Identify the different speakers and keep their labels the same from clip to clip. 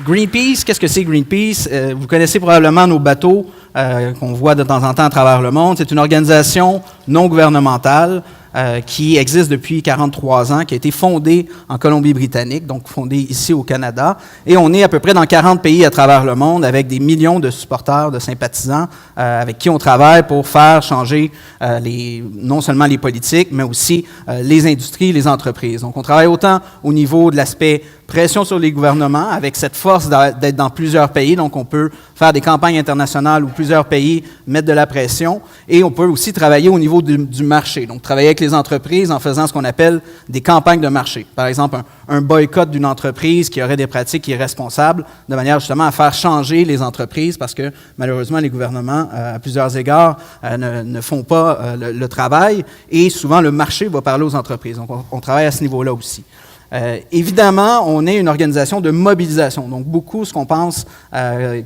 Speaker 1: Greenpeace, qu'est-ce que c'est Greenpeace? Vous connaissez probablement nos bateaux qu'on voit de temps en temps à travers le monde. C'est une organisation non gouvernementale qui existe depuis 43 ans, qui a été fondée en Colombie-Britannique, donc fondée ici au Canada. Et on est à peu près dans 40 pays à travers le monde avec des millions de supporters, de sympathisants avec qui on travaille pour faire changer non seulement les politiques, mais aussi les industries, les entreprises. Donc on travaille autant au niveau de l'aspect pression sur les gouvernements, avec cette force d'être dans plusieurs pays. Donc, on peut faire des campagnes internationales où plusieurs pays mettent de la pression. Et on peut aussi travailler au niveau du marché. Donc, travailler avec les entreprises en faisant ce qu'on appelle des campagnes de marché. Par exemple, un boycott d'une entreprise qui aurait des pratiques irresponsables, de manière justement à faire changer les entreprises, parce que malheureusement, les gouvernements, à plusieurs égards, ne font pas le travail. Et souvent, le marché va parler aux entreprises. Donc, on travaille à ce niveau-là aussi. Évidemment, on est une organisation de mobilisation. Donc, beaucoup, ce qu'on pense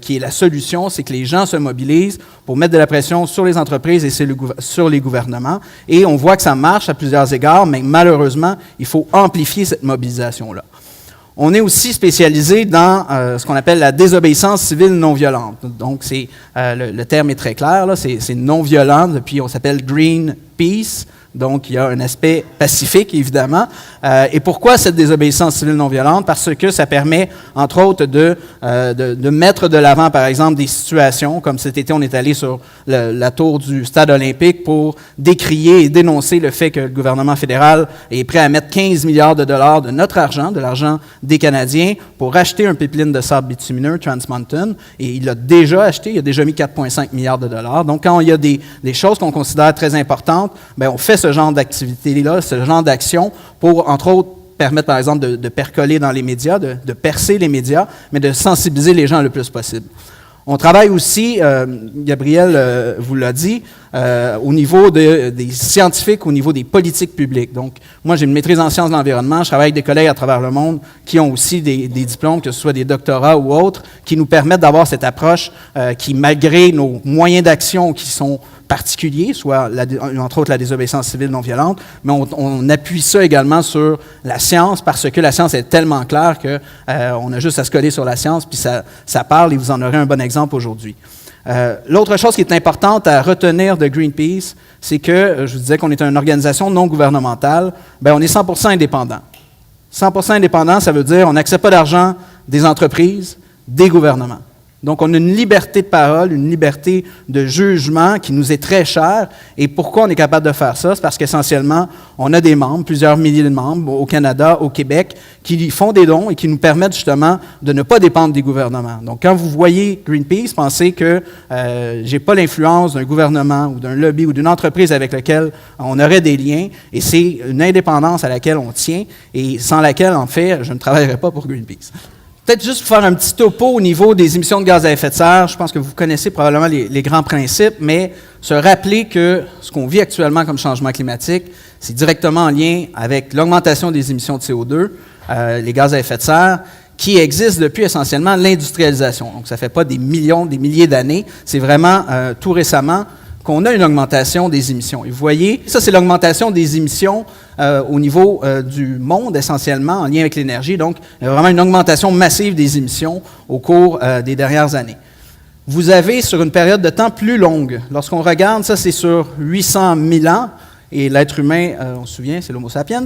Speaker 1: qui est la solution, c'est que les gens se mobilisent pour mettre de la pression sur les entreprises et sur les gouvernements. Et on voit que ça marche à plusieurs égards, mais malheureusement, il faut amplifier cette mobilisation-là. On est aussi spécialisé dans ce qu'on appelle la désobéissance civile non violente. Donc, le terme est très clair, là, c'est non violent, puis on s'appelle Greenpeace. Donc, il y a un aspect pacifique, évidemment. Et pourquoi cette désobéissance civile non violente? Parce que ça permet, entre autres, de mettre de l'avant, par exemple, des situations, comme cet été, on est allé sur la tour du stade olympique pour décrier et dénoncer le fait que le gouvernement fédéral est prêt à mettre 15 milliards de dollars de notre argent, de l'argent des Canadiens, pour acheter un pipeline de sable bitumineux, Trans Mountain. Et il l'a déjà acheté, il a déjà mis 4,5 milliards de dollars. Donc, quand il y a des choses qu'on considère très importantes, bien, on fait ce genre d'activité-là, ce genre d'action pour, entre autres, permettre, par exemple, de percoler dans les médias, de percer les médias, mais de sensibiliser les gens le plus possible. On travaille aussi, Gabriel vous l'a dit, au niveau des scientifiques, au niveau des politiques publiques. Donc, moi, j'ai une maîtrise en sciences de l'environnement. Je travaille avec des collègues à travers le monde qui ont aussi des diplômes, que ce soit des doctorats ou autres, qui nous permettent d'avoir cette approche qui, malgré nos moyens d'action qui sont particuliers, soit entre autres la désobéissance civile non violente, mais on appuie ça également sur la science parce que la science est tellement claire qu'on a juste à se coller sur la science, puis ça parle et vous en aurez un bon exemple aujourd'hui. L'autre chose qui est importante à retenir de Greenpeace, c'est que, je vous disais qu'on est une organisation non gouvernementale, bien on est 100% indépendant. 100% indépendant, ça veut dire on n'accepte pas d'argent des entreprises, des gouvernements. Donc, on a une liberté de parole, une liberté de jugement qui nous est très chère. Et pourquoi on est capable de faire ça? C'est parce qu'essentiellement, on a des membres, plusieurs milliers de membres au Canada, au Québec, qui font des dons et qui nous permettent justement de ne pas dépendre des gouvernements. Donc, quand vous voyez Greenpeace, pensez que je n'ai pas l'influence d'un gouvernement ou d'un lobby ou d'une entreprise avec laquelle on aurait des liens. Et c'est une indépendance à laquelle on tient et sans laquelle, en fait, je ne travaillerais pas pour Greenpeace. Peut-être juste pour faire un petit topo au niveau des émissions de gaz à effet de serre. Je pense que vous connaissez probablement les grands principes, mais se rappeler que ce qu'on vit actuellement comme changement climatique, c'est directement en lien avec l'augmentation des émissions de CO2, les gaz à effet de serre, qui existent depuis essentiellement l'industrialisation. Donc, ça ne fait pas des milliers d'années. C'est vraiment tout récemment qu'on a une augmentation des émissions. Et vous voyez, ça, c'est l'augmentation des émissions au niveau du monde, essentiellement, en lien avec l'énergie. Donc, il y a vraiment une augmentation massive des émissions au cours des dernières années. Vous avez, sur une période de temps plus longue, lorsqu'on regarde, ça, c'est sur 800 000 ans, et l'être humain, on se souvient, c'est l'Homo sapiens,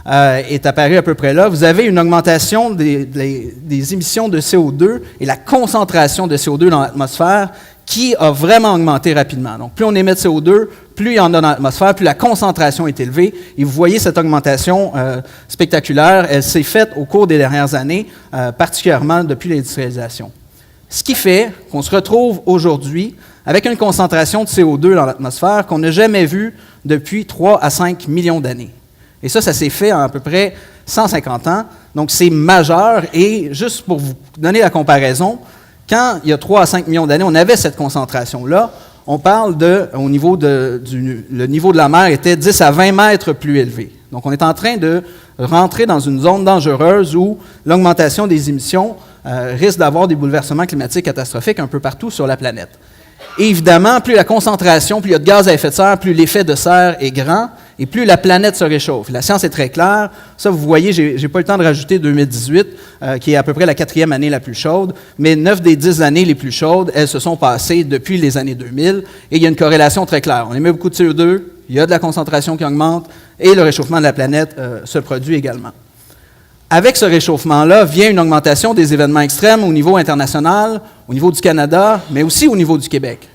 Speaker 1: est apparu à peu près là. Vous avez une augmentation des émissions de CO2 et la concentration de CO2 dans l'atmosphère qui a vraiment augmenté rapidement. Donc, plus on émet de CO2, plus il y en a dans l'atmosphère, plus la concentration est élevée. Et vous voyez cette augmentation spectaculaire, elle s'est faite au cours des dernières années, particulièrement depuis l'industrialisation. Ce qui fait qu'on se retrouve aujourd'hui avec une concentration de CO2 dans l'atmosphère qu'on n'a jamais vue depuis 3 à 5 millions d'années. Et ça s'est fait en à peu près 150 ans. Donc, c'est majeur. Et juste pour vous donner la comparaison, quand il y a 3 à 5 millions d'années, on avait cette concentration-là, on parle au niveau le niveau de la mer était 10 à 20 mètres plus élevé. Donc, on est en train de rentrer dans une zone dangereuse où l'augmentation des émissions risque d'avoir des bouleversements climatiques catastrophiques un peu partout sur la planète. Et évidemment, plus la concentration, plus il y a de gaz à effet de serre, plus l'effet de serre est grand, et plus la planète se réchauffe. La science est très claire. Ça, vous voyez, j'ai pas eu le temps de rajouter 2018, qui est à peu près la 4e année la plus chaude, mais 9 des 10 années les plus chaudes, elles se sont passées depuis les années 2000, et il y a une corrélation très claire. On émet beaucoup de CO2, il y a de la concentration qui augmente, et le réchauffement de la planète se produit également. Avec ce réchauffement-là vient une augmentation des événements extrêmes au niveau international, au niveau du Canada, mais aussi au niveau du Québec.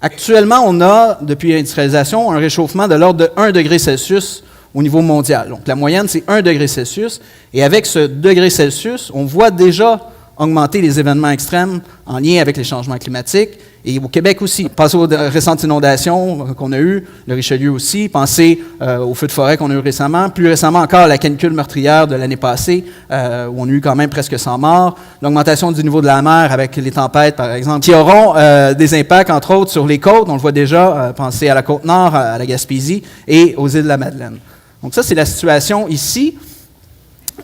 Speaker 1: Actuellement, on a, depuis l'industrialisation, un réchauffement de l'ordre de 1 degré Celsius au niveau mondial. Donc, la moyenne, c'est 1 degré Celsius. Et avec ce degré Celsius, on voit déjà augmenter les événements extrêmes en lien avec les changements climatiques. Et au Québec aussi. Pensez aux récentes inondations qu'on a eues, le Richelieu aussi. Pensez aux feux de forêt qu'on a eu récemment. Plus récemment encore, la canicule meurtrière de l'année passée, où on a eu quand même presque 100 morts. L'augmentation du niveau de la mer avec les tempêtes, par exemple, qui auront des impacts, entre autres, sur les côtes. On le voit déjà. Pensez à la Côte-Nord, à la Gaspésie et aux îles de la Madeleine. Donc ça, c'est la situation ici.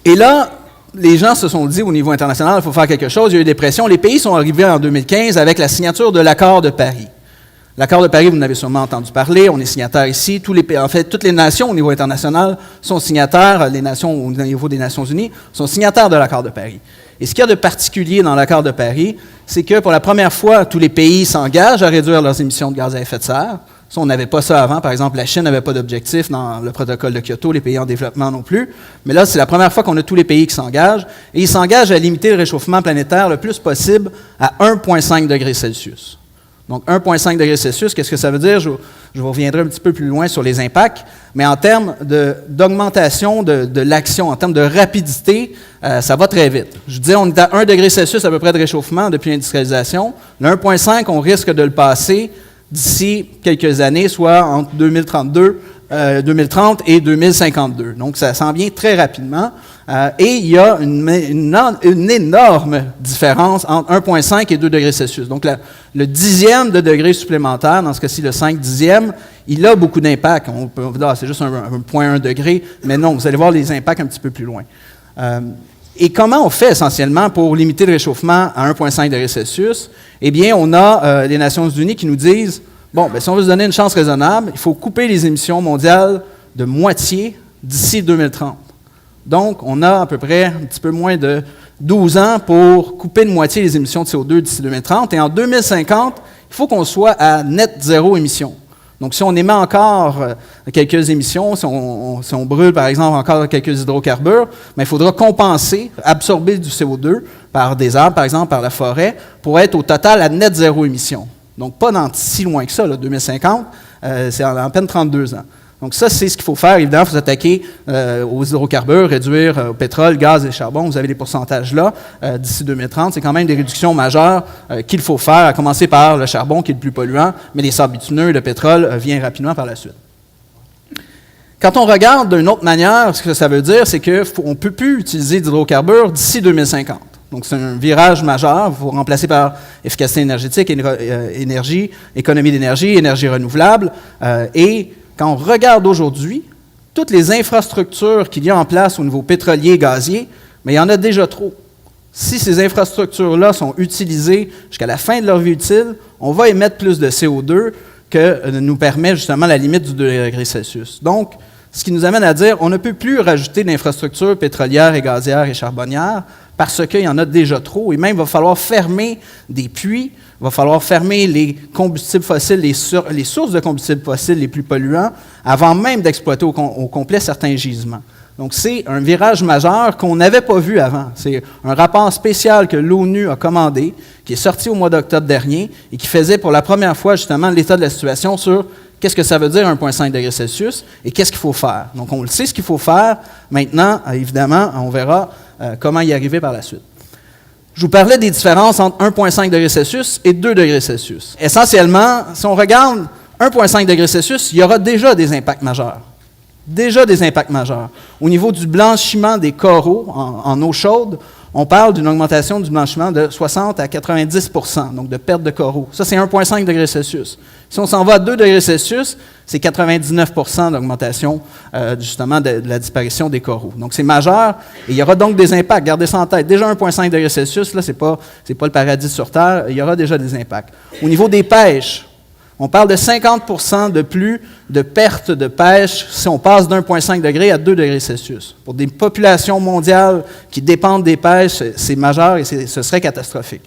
Speaker 1: Et là, les gens se sont dit au niveau international, il faut faire quelque chose, il y a eu des pressions. Les pays sont arrivés en 2015 avec la signature de l'accord de Paris. L'accord de Paris, vous en avez sûrement entendu parler, on est signataires ici. En fait, toutes les nations au niveau international sont signataires, les nations au niveau des Nations Unies sont signataires de l'accord de Paris. Et ce qu'il y a de particulier dans l'accord de Paris, c'est que pour la première fois, tous les pays s'engagent à réduire leurs émissions de gaz à effet de serre. Ça, on n'avait pas ça avant. Par exemple, la Chine n'avait pas d'objectif dans le protocole de Kyoto, les pays en développement non plus. Mais là, c'est la première fois qu'on a tous les pays qui s'engagent. Et ils s'engagent à limiter le réchauffement planétaire le plus possible à 1,5 degré Celsius. Donc, 1,5 degré Celsius, qu'est-ce que ça veut dire? Je vous reviendrai un petit peu plus loin sur les impacts. Mais en termes d'augmentation de l'action, en termes de rapidité, ça va très vite. Je disais, on est à 1 degré Celsius à peu près de réchauffement depuis l'industrialisation. Le 1,5, on risque de le passer d'ici quelques années, soit entre 2030 et 2052. Donc, ça s'en vient très rapidement. Et il y a une énorme différence entre 1,5 et 2 degrés Celsius. Donc, le dixième de degré supplémentaire, dans ce cas-ci le 5/10, il a beaucoup d'impact. On peut dire, c'est juste un 0,1 degré, mais non, vous allez voir les impacts un petit peu plus loin. Et comment on fait essentiellement pour limiter le réchauffement à 1,5 degré Celsius? Eh bien, on a les Nations Unies qui nous disent, bon, bien, si on veut se donner une chance raisonnable, il faut couper les émissions mondiales de moitié d'ici 2030. Donc, on a à peu près un petit peu moins de 12 ans pour couper de moitié les émissions de CO2 d'ici 2030. Et en 2050, il faut qu'on soit à net zéro émission. Donc, si on émet encore quelques émissions, si on brûle, par exemple, encore quelques hydrocarbures, bien, il faudra compenser, absorber du CO2 par des arbres, par exemple, par la forêt, pour être au total à net zéro émission. Donc, pas dans si loin que ça, là, 2050, c'est en à peine 32 ans. Donc, ça, c'est ce qu'il faut faire. Évidemment, il faut s'attaquer aux hydrocarbures, réduire au pétrole, gaz et charbon. Vous avez les pourcentages là d'ici 2030. C'est quand même des réductions majeures qu'il faut faire, à commencer par le charbon, qui est le plus polluant, mais les sables bitumineux et le pétrole vient rapidement par la suite. Quand on regarde d'une autre manière, ce que ça veut dire, c'est qu'on ne peut plus utiliser d'hydrocarbures d'ici 2050. Donc, c'est un virage majeur. Il faut remplacer par efficacité énergétique, économie d'énergie, énergie renouvelable. Et quand on regarde aujourd'hui, toutes les infrastructures qu'il y a en place au niveau pétrolier et gazier, mais il y en a déjà trop. Si ces infrastructures-là sont utilisées jusqu'à la fin de leur vie utile, on va émettre plus de CO2 que nous permet justement la limite du 2 degrés Celsius. Donc, ce qui nous amène à dire qu'on ne peut plus rajouter d'infrastructures pétrolières et gazières et charbonnières parce qu'il y en a déjà trop. Et même, il va falloir fermer des puits, il va falloir fermer les combustibles fossiles, les sources de combustibles fossiles les plus polluants, avant même d'exploiter au complet certains gisements. Donc, c'est un virage majeur qu'on n'avait pas vu avant. C'est un rapport spécial que l'ONU a commandé, qui est sorti au mois d'octobre dernier et qui faisait pour la première fois justement l'état de la situation sur qu'est-ce que ça veut dire 1,5 degré Celsius et qu'est-ce qu'il faut faire. Donc, on le sait ce qu'il faut faire. Maintenant, évidemment, on verra comment y arriver par la suite. Je vous parlais des différences entre 1,5 degré Celsius et 2 degrés Celsius. Essentiellement, si on regarde 1,5 degré Celsius, il y aura déjà des impacts majeurs. Déjà des impacts majeurs. Au niveau du blanchiment des coraux en eau chaude, on parle d'une augmentation du blanchiment de 60 à 90 %, donc de perte de coraux. Ça, c'est 1,5 degré Celsius. Si on s'en va à 2 degrés Celsius, c'est 99 % d'augmentation justement de la disparition des coraux. Donc, c'est majeur et il y aura donc des impacts. Gardez ça en tête. Déjà 1,5 degré Celsius, là, c'est pas le paradis sur Terre. Il y aura déjà des impacts. Au niveau des pêches, On parle de 50% de plus de perte de pêche si on passe d'1,5 degré à 2 degrés Celsius. Pour des populations mondiales qui dépendent des pêches, c'est majeur et ce serait catastrophique.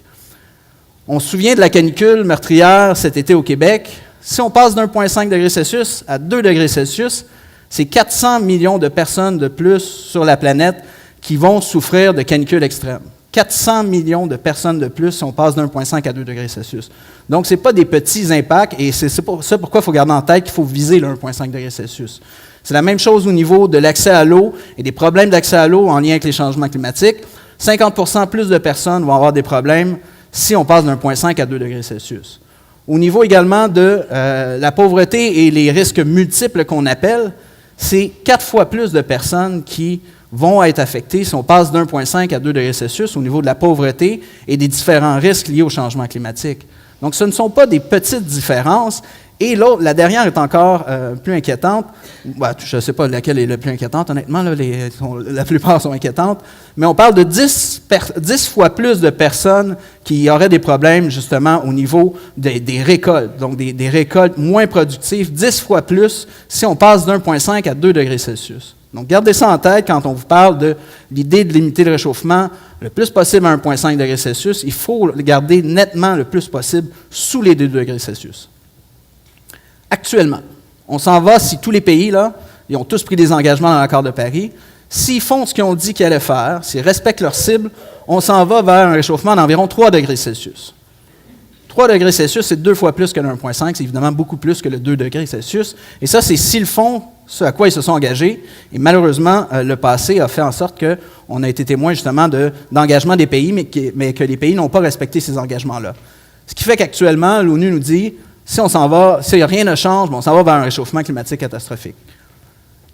Speaker 1: On se souvient de la canicule meurtrière cet été au Québec. Si on passe d'1,5 degré Celsius à 2 degrés Celsius, c'est 400 millions de personnes de plus sur la planète qui vont souffrir de canicule extrême. 400 millions de personnes de plus si on passe d'1,5 à 2 degrés Celsius. Donc, ce n'est pas des petits impacts, et c'est pour ça pourquoi il faut garder en tête qu'il faut viser le 1,5 degrés Celsius. C'est la même chose au niveau de l'accès à l'eau et des problèmes d'accès à l'eau en lien avec les changements climatiques. 50% plus de personnes vont avoir des problèmes si on passe d'1,5 à 2 degrés Celsius. Au niveau également de la pauvreté et les risques multiples qu'on appelle, c'est 4 fois plus de personnes qui vont être affectées si on passe d'1,5 à 2 degrés Celsius au niveau de la pauvreté et des différents risques liés au changement climatique. Donc, ce ne sont pas des petites différences. Et là, la dernière est encore plus inquiétante. Je ne sais pas laquelle est la plus inquiétante, honnêtement, là, la plupart sont inquiétantes. Mais on parle de 10 fois plus de personnes qui auraient des problèmes, justement, au niveau des récoltes. Donc, des récoltes moins productives, 10 fois plus si on passe d'1,5 à 2 degrés Celsius. Donc, gardez ça en tête quand on vous parle de l'idée de limiter le réchauffement le plus possible à 1,5 degrés Celsius. Il faut le garder nettement le plus possible sous les 2 degrés Celsius. Actuellement, on s'en va, si tous les pays, là, ils ont tous pris des engagements dans l'accord de Paris, s'ils font ce qu'ils ont dit qu'ils allaient faire, s'ils respectent leur cible, on s'en va vers un réchauffement d'environ 3 degrés Celsius. 3 degrés Celsius, c'est 2 fois plus que le 1,5, c'est évidemment beaucoup plus que le 2 degrés Celsius. Et ça, c'est s'ils font ce à quoi ils se sont engagés. Et malheureusement, le passé a fait en sorte qu'on a été témoin justement d'engagement des pays, mais que les pays n'ont pas respecté ces engagements-là. Ce qui fait qu'actuellement, l'ONU nous dit, si on s'en va, si rien ne change, on s'en va vers un réchauffement climatique catastrophique.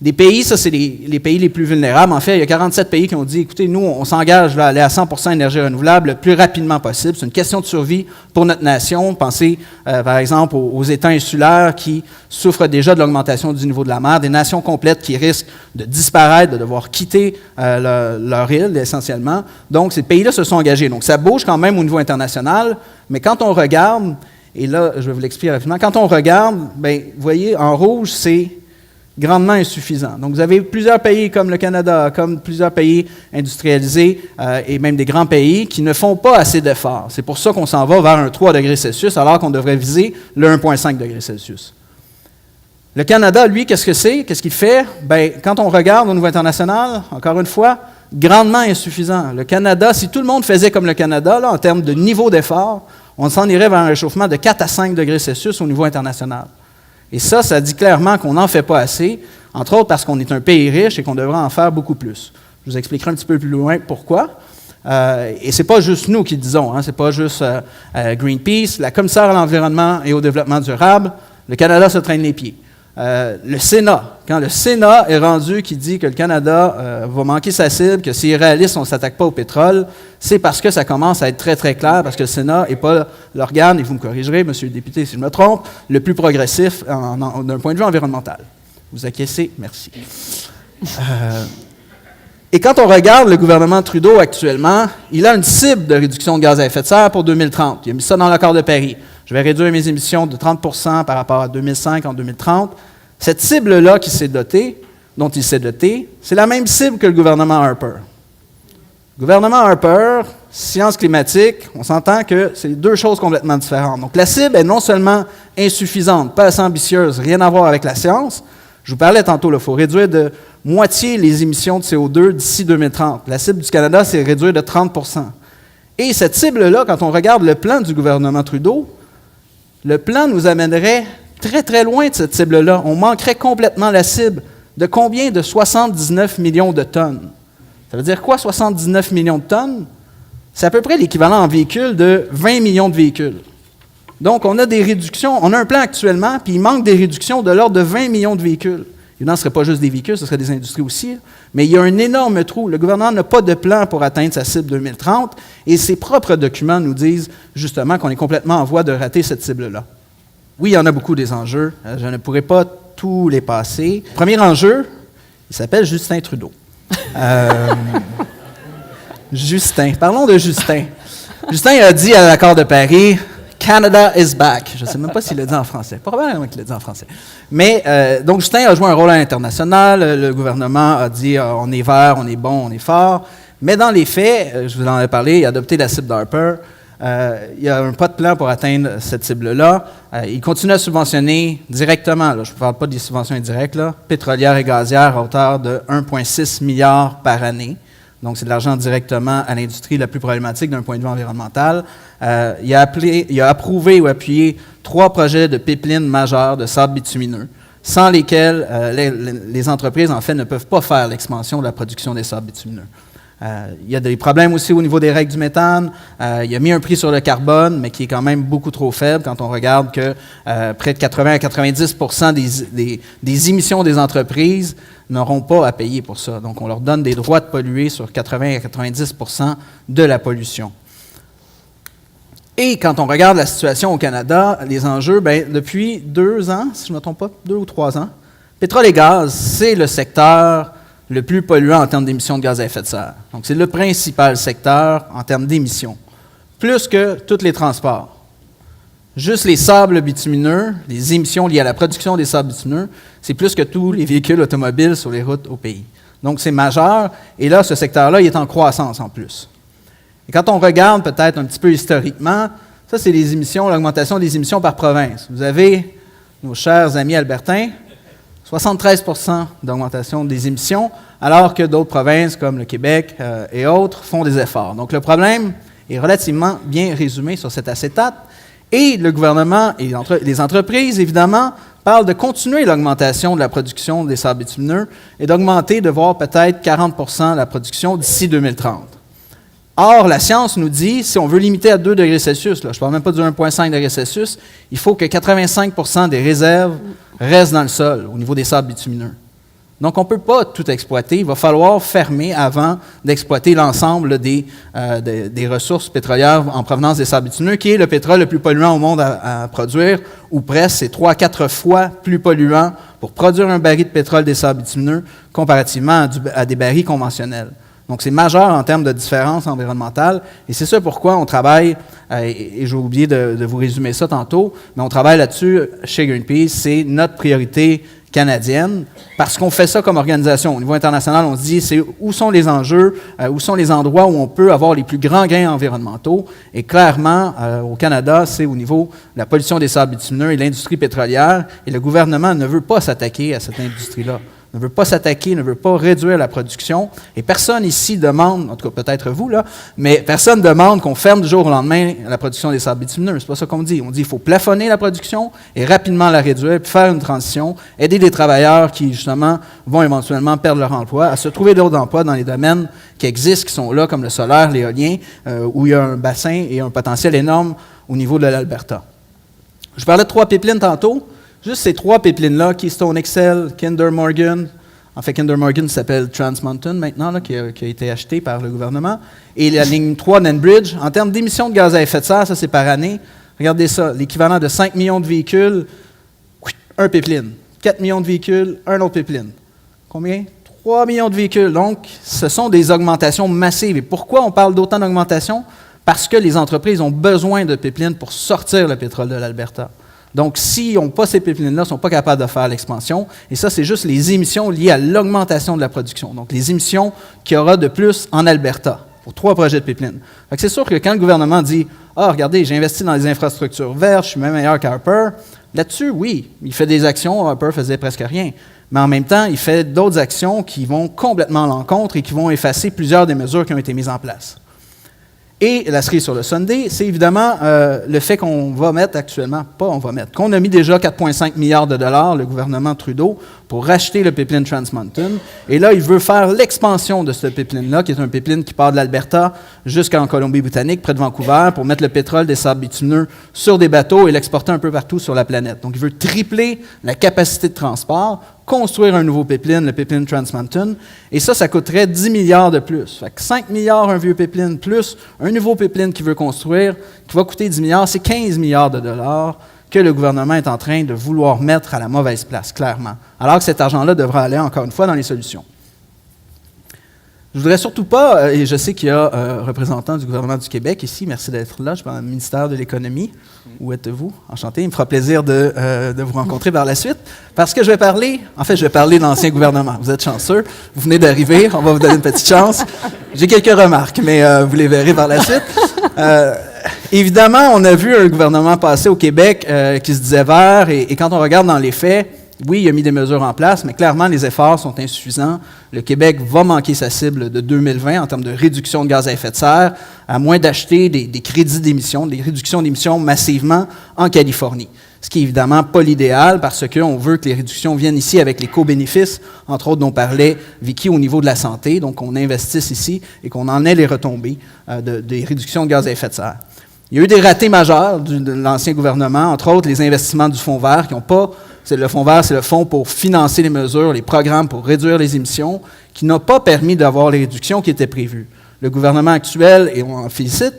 Speaker 1: Des pays, ça, c'est les pays les plus vulnérables. En fait, il y a 47 pays qui ont dit, écoutez, nous, on s'engage à aller à 100% énergie renouvelable le plus rapidement possible. C'est une question de survie pour notre nation. Pensez, par exemple, aux États insulaires qui souffrent déjà de l'augmentation du niveau de la mer, des nations complètes qui risquent de disparaître, de devoir quitter leur île, essentiellement. Donc, ces pays-là se sont engagés. Donc, ça bouge quand même au niveau international, mais quand on regarde, et là, je vais vous l'expliquer rapidement, quand on regarde, bien, vous voyez, en rouge, c'est grandement insuffisant. Donc, vous avez plusieurs pays comme le Canada, comme plusieurs pays industrialisés et même des grands pays qui ne font pas assez d'efforts. C'est pour ça qu'on s'en va vers un 3 degrés Celsius alors qu'on devrait viser le 1,5 degrés Celsius. Le Canada, lui, qu'est-ce que c'est? Qu'est-ce qu'il fait? Bien, quand on regarde au niveau international, encore une fois, grandement insuffisant. Le Canada, si tout le monde faisait comme le Canada, là, en termes de niveau d'effort, on s'en irait vers un réchauffement de 4 à 5 degrés Celsius au niveau international. Et ça dit clairement qu'on n'en fait pas assez, entre autres parce qu'on est un pays riche et qu'on devrait en faire beaucoup plus. Je vous expliquerai un petit peu plus loin pourquoi. Et ce n'est pas juste nous qui le disons, ce n'est pas juste Greenpeace, la commissaire à l'environnement et au développement durable, le Canada se traîne les pieds. Le Sénat, quand le Sénat est rendu qui dit que le Canada va manquer sa cible, que s'il est réaliste, on ne s'attaque pas au pétrole, c'est parce que ça commence à être très, très clair, parce que le Sénat n'est pas l'organe, et vous me corrigerez, monsieur le député, si je me trompe, le plus progressif d'un point de vue environnemental. Vous acquiescez? Merci. Et quand on regarde le gouvernement Trudeau actuellement, il a une cible de réduction de gaz à effet de serre pour 2030. Il a mis ça dans l'accord de Paris. Je vais réduire mes émissions de 30% par rapport à 2005 en 2030. Cette cible-là dont il s'est doté, c'est la même cible que le gouvernement Harper. Le gouvernement Harper, science climatique, on s'entend que c'est deux choses complètement différentes. Donc la cible est non seulement insuffisante, pas assez ambitieuse, rien à voir avec la science. Je vous parlais tantôt, il faut réduire de moitié les émissions de CO2 d'ici 2030. La cible du Canada, c'est réduire de 30%. Et cette cible-là, quand on regarde le plan du gouvernement Trudeau, le plan nous amènerait très, très loin de cette cible-là. On manquerait complètement la cible. De combien? De 79 millions de tonnes. Ça veut dire quoi, 79 millions de tonnes? C'est à peu près l'équivalent en véhicules de 20 millions de véhicules. Donc, on a des réductions. On a un plan actuellement, puis il manque des réductions de l'ordre de 20 millions de véhicules. Évidemment, ce ne serait pas juste des véhicules, ce serait des industries aussi. Mais il y a un énorme trou. Le gouvernement n'a pas de plan pour atteindre sa cible 2030 et ses propres documents nous disent justement qu'on est complètement en voie de rater cette cible-là. Oui, il y en a beaucoup des enjeux. Je ne pourrai pas tous les passer. Premier enjeu, il s'appelle Justin Trudeau. Justin. Parlons de Justin. Justin a dit à l'accord de Paris, Canada is back. Je ne sais même pas s'il l'a dit en français. Probablement qu'il l'a dit en français. Mais, donc, Justin a joué un rôle à l'international. Le gouvernement a dit on est vert, on est bon, on est fort. Mais dans les faits, je vous en ai parlé, il a adopté la cible d'Harper. Il n'y a pas de plan pour atteindre cette cible-là. Il continue à subventionner directement, là, je ne parle pas des subventions indirectes, là, pétrolières et gazières à hauteur de 1,6 milliard par année. Donc, c'est de l'argent directement à l'industrie la plus problématique d'un point de vue environnemental. Il a approuvé ou appuyé 3 projets de pipeline majeurs de sable bitumineux, sans lesquels les entreprises, en fait, ne peuvent pas faire l'expansion de la production des sables bitumineux. Il y a des problèmes aussi au niveau des règles du méthane. Il a mis un prix sur le carbone, mais qui est quand même beaucoup trop faible quand on regarde que près de 80 à 90 des émissions des entreprises n'auront pas à payer pour ça. Donc, on leur donne des droits de polluer sur 80 à 90 de la pollution. Et quand on regarde la situation au Canada, les enjeux, depuis 2 ans, si je ne me trompe pas, 2 ou 3 ans, pétrole et gaz, c'est le secteur le plus polluant en termes d'émissions de gaz à effet de serre. Donc, c'est le principal secteur en termes d'émissions, plus que tous les transports. Juste les sables bitumineux, les émissions liées à la production des sables bitumineux, c'est plus que tous les véhicules automobiles sur les routes au pays. Donc, c'est majeur. Et là, ce secteur-là, il est en croissance en plus. Et quand on regarde peut-être un petit peu historiquement, ça, c'est les émissions, l'augmentation des émissions par province. Vous avez nos chers amis albertains, 73 % d'augmentation des émissions, alors que d'autres provinces comme le Québec et autres font des efforts. Donc, le problème est relativement bien résumé sur cet acétate. Et le gouvernement et les entreprises, évidemment, parlent de continuer l'augmentation de la production des sables bitumineux et d'augmenter, de voir peut-être 40 % la production d'ici 2030. Or, la science nous dit, si on veut limiter à 2 degrés Celsius, là, je ne parle même pas du 1,5 degrés Celsius, il faut que 85 % des réserves restent dans le sol au niveau des sables bitumineux. Donc, on ne peut pas tout exploiter. Il va falloir fermer avant d'exploiter l'ensemble des ressources pétrolières en provenance des sables bitumineux, qui est le pétrole le plus polluant au monde à produire, ou presque, c'est 3 à 4 fois plus polluant pour produire un baril de pétrole des sables bitumineux comparativement à des barils conventionnels. Donc, c'est majeur en termes de différence environnementale. Et c'est ça pourquoi on travaille, et j'ai oublié de vous résumer ça tantôt, mais on travaille là-dessus chez Greenpeace. C'est notre priorité canadienne, parce qu'on fait ça comme organisation. Au niveau international, on se dit où sont les enjeux, où sont les endroits où on peut avoir les plus grands gains environnementaux. Et clairement, au Canada, c'est au niveau de la pollution des sables bitumineux et de l'industrie pétrolière. Et le gouvernement ne veut pas s'attaquer à cette industrie-là. Ne veut pas s'attaquer, ne veut pas réduire la production. Et personne ici demande, en tout cas peut-être vous, là, mais personne demande qu'on ferme du jour au lendemain la production des sables bitumineux. C'est pas ça qu'on dit. On dit qu'il faut plafonner la production et rapidement la réduire, puis faire une transition, aider des travailleurs qui, justement, vont éventuellement perdre leur emploi, à se trouver d'autres emplois dans les domaines qui existent, qui sont là, comme le solaire, l'éolien, où il y a un bassin et un potentiel énorme au niveau de l'Alberta. Je parlais de 3 pipelines tantôt. Juste ces 3 pipelines-là, Keystone XL, Kinder Morgan, en fait, Kinder Morgan s'appelle Trans Mountain maintenant, là, qui a été acheté par le gouvernement, et la ligne 3 d'Enbridge, en termes d'émissions de gaz à effet de serre, ça c'est par année, regardez ça, l'équivalent de 5 millions de véhicules, un pipeline. 4 millions de véhicules, un autre pipeline. Combien? 3 millions de véhicules. Donc, ce sont des augmentations massives. Et pourquoi on parle d'autant d'augmentation? Parce que les entreprises ont besoin de pipelines pour sortir le pétrole de l'Alberta. Donc, s'ils n'ont pas ces pipelines-là, ils ne sont pas capables de faire l'expansion. Et ça, c'est juste les émissions liées à l'augmentation de la production. Donc, les émissions qu'il y aura de plus en Alberta pour 3 projets de pipeline. C'est sûr que quand le gouvernement dit « Ah, regardez, j'ai investi dans les infrastructures vertes, je suis même meilleur qu'Harper », là-dessus, oui, il fait des actions, Harper faisait presque rien. Mais en même temps, il fait d'autres actions qui vont complètement à l'encontre et qui vont effacer plusieurs des mesures qui ont été mises en place. Et la cerise sur le sundae, c'est évidemment le fait qu'on va mettre actuellement, qu'on a mis déjà 4,5 milliards de dollars, le gouvernement Trudeau, pour racheter le pipeline Trans Mountain. Et là, il veut faire l'expansion de ce pipeline-là, qui est un pipeline qui part de l'Alberta jusqu'en Colombie-Britannique, près de Vancouver, pour mettre le pétrole des sables bitumineux sur des bateaux et l'exporter un peu partout sur la planète. Donc, il veut tripler la capacité de transport, construire un nouveau pipeline, le pipeline Trans Mountain, et ça coûterait 10 milliards de plus. Fait que 5 milliards un vieux pipeline, plus un nouveau pipeline qu'il veut construire, qui va coûter 10 milliards, c'est 15 milliards de dollars que le gouvernement est en train de vouloir mettre à la mauvaise place, clairement. Alors que cet argent-là devra aller, encore une fois, dans les solutions. Je voudrais surtout pas, et je sais qu'il y a un représentant du gouvernement du Québec ici, merci d'être là, je suis dans le ministère de l'Économie. Où êtes-vous? Enchanté, il me fera plaisir de vous rencontrer par la suite, parce que je vais parler de l'ancien gouvernement. Vous êtes chanceux, vous venez d'arriver, on va vous donner une petite chance. J'ai quelques remarques, mais vous les verrez par la suite. Évidemment, on a vu un gouvernement passer au Québec qui se disait vert, et quand on regarde dans les faits, oui, il a mis des mesures en place, mais clairement, les efforts sont insuffisants. Le Québec va manquer sa cible de 2020 en termes de réduction de gaz à effet de serre, à moins d'acheter des crédits d'émissions, des réductions d'émissions massivement en Californie. Ce qui est évidemment pas l'idéal parce qu'on veut que les réductions viennent ici avec les co-bénéfices, entre autres dont parlait Vicky au niveau de la santé, donc on investisse ici et qu'on en ait les retombées des réductions de gaz à effet de serre. Il y a eu des ratés majeurs de l'ancien gouvernement, entre autres les investissements du Fonds vert qui n'ont pas. Le Fonds vert, c'est le fonds pour financer les mesures, les programmes pour réduire les émissions, qui n'a pas permis d'avoir les réductions qui étaient prévues. Le gouvernement actuel, et on en félicite,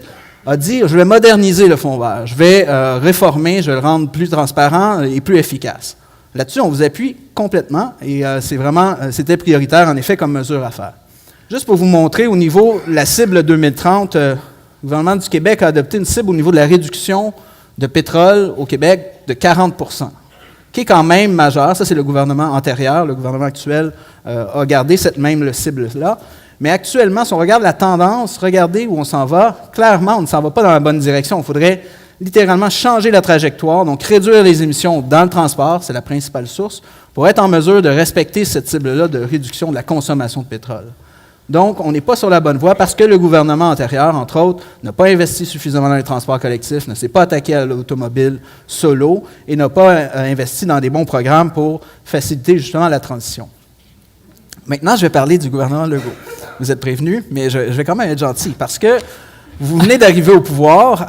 Speaker 1: a dit « je vais moderniser le Fonds vert, je vais réformer, je vais le rendre plus transparent et plus efficace ». Là-dessus, on vous appuie complètement et c'était prioritaire en effet comme mesure à faire. Juste pour vous montrer, au niveau de la cible 2030, le gouvernement du Québec a adopté une cible au niveau de la réduction de pétrole au Québec de 40 %. Qui est quand même majeur. Ça, c'est le gouvernement antérieur. Le gouvernement actuel a gardé cette même cible-là. Mais actuellement, si on regarde la tendance, regardez où on s'en va. Clairement, on ne s'en va pas dans la bonne direction. Il faudrait littéralement changer la trajectoire, donc réduire les émissions dans le transport, c'est la principale source, pour être en mesure de respecter cette cible-là de réduction de la consommation de pétrole. Donc, on n'est pas sur la bonne voie parce que le gouvernement antérieur, entre autres, n'a pas investi suffisamment dans les transports collectifs, ne s'est pas attaqué à l'automobile solo et n'a pas investi dans des bons programmes pour faciliter justement la transition. Maintenant, je vais parler du gouvernement Legault. Vous êtes prévenus, mais je vais quand même être gentil parce que vous venez d'arriver au pouvoir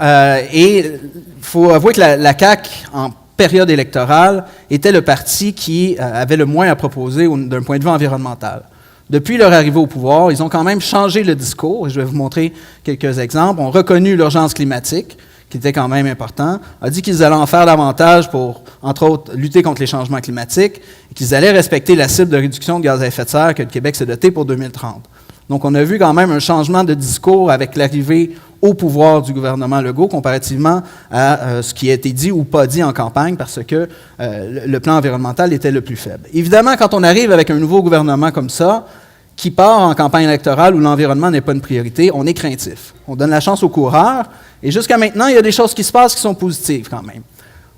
Speaker 1: et il faut avouer que la CAQ, en période électorale, était le parti qui avait le moins à proposer d'un point de vue environnemental. Depuis leur arrivée au pouvoir, ils ont quand même changé le discours, et je vais vous montrer quelques exemples. Ont reconnu l'urgence climatique, qui était quand même important, a dit qu'ils allaient en faire davantage pour, entre autres, lutter contre les changements climatiques, et qu'ils allaient respecter la cible de réduction de gaz à effet de serre que le Québec s'est doté pour 2030. Donc, on a vu quand même un changement de discours avec l'arrivée au pouvoir du gouvernement Legault, comparativement à ce qui a été dit ou pas dit en campagne, parce que le plan environnemental était le plus faible. Évidemment, quand on arrive avec un nouveau gouvernement comme ça, qui part en campagne électorale où l'environnement n'est pas une priorité, on est craintif. On donne la chance aux coureurs, et jusqu'à maintenant, il y a des choses qui se passent qui sont positives quand même.